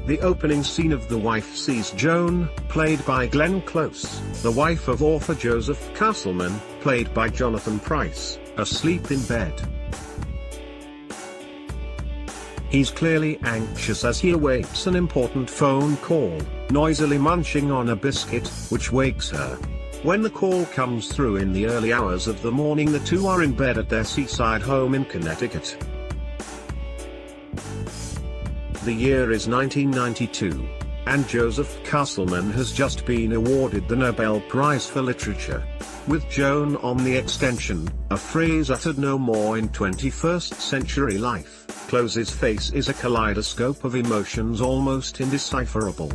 The opening scene of The Wife sees Joan, played by Glenn Close, the wife of author Joseph Castleman, played by Jonathan Pryce, asleep in bed. He's clearly anxious as he awaits an important phone call, noisily munching on a biscuit, which wakes her. When the call comes through in the early hours of the morning, the two are in bed at their seaside home in Connecticut. The year is 1992, and Joseph Castleman has just been awarded the Nobel Prize for Literature. With Joan on the extension, a phrase uttered no more in 21st century life, Close's face is a kaleidoscope of emotions almost indecipherable.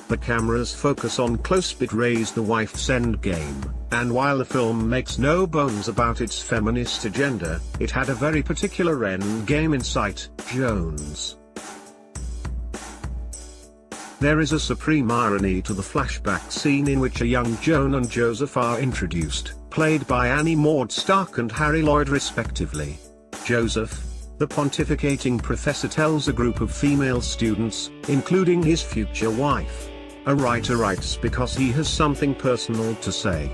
The camera's focus on Close raised the wife's endgame, and while the film makes no bones about its feminist agenda, it had a very particular endgame in sight, Joan's. There is a supreme irony to the flashback scene in which a young Joan and Joseph are introduced, played by Annie Maud Stark and Harry Lloyd respectively. Joseph, the pontificating professor, tells a group of female students, including his future wife, a writer writes because he has something personal to say.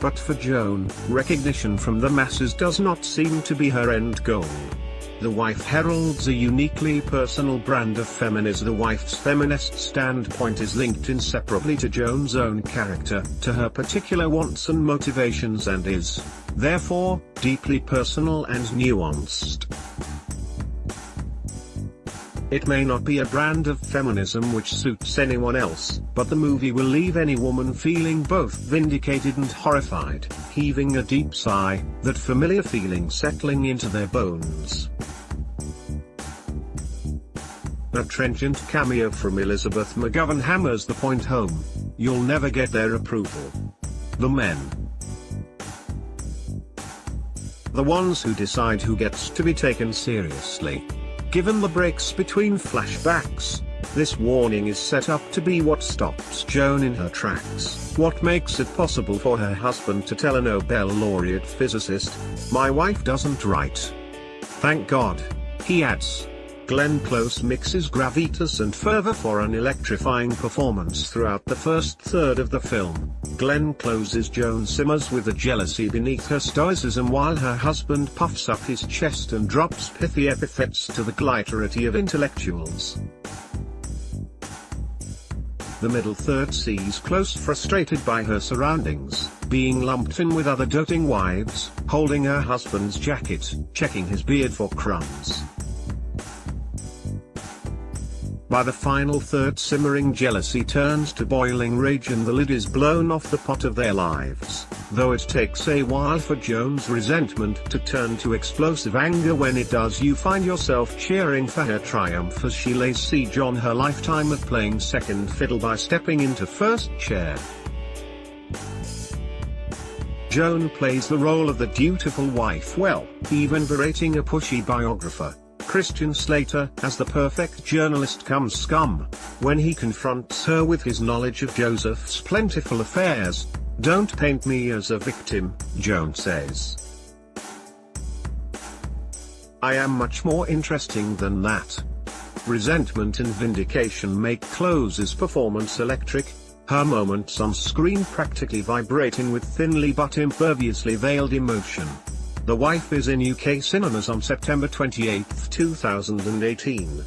But for Joan, recognition from the masses does not seem to be her end goal. The Wife heralds a uniquely personal brand of feminism. The Wife's feminist standpoint is linked inseparably to Joan's own character, to her particular wants and motivations, and is, therefore, deeply personal and nuanced. It may not be a brand of feminism which suits anyone else, but the movie will leave any woman feeling both vindicated and horrified, heaving a deep sigh, that familiar feeling settling into their bones. A trenchant cameo from Elizabeth McGovern hammers the point home: you'll never get their approval. The men. The ones who decide who gets to be taken seriously. Given the breaks between flashbacks, this warning is set up to be what stops Joan in her tracks, what makes it possible for her husband to tell a Nobel laureate physicist, "My wife doesn't write." Thank God, he adds. Glenn Close mixes gravitas and fervor for an electrifying performance throughout the first third of the film. Glenn Close's Joan simmers with a jealousy beneath her stoicism while her husband puffs up his chest and drops pithy epithets to the glitterati of intellectuals. The middle third sees Close frustrated by her surroundings, being lumped in with other doting wives, holding her husband's jacket, checking his beard for crumbs. By the final third, simmering jealousy turns to boiling rage and the lid is blown off the pot of their lives, though it takes a while for Joan's resentment to turn to explosive anger. When it does, you find yourself cheering for her triumph as she lays siege on her lifetime of playing second fiddle by stepping into first chair. Joan plays the role of the dutiful wife well, even berating a pushy biographer, Christian Slater, as the perfect journalist comes scum, when he confronts her with his knowledge of Joseph's plentiful affairs. "Don't paint me as a victim," Joan says. "I am much more interesting than that." Resentment and vindication make Close's performance electric, her moments on screen practically vibrating with thinly but imperviously veiled emotion. The Wife is in UK cinemas on September 28, 2018.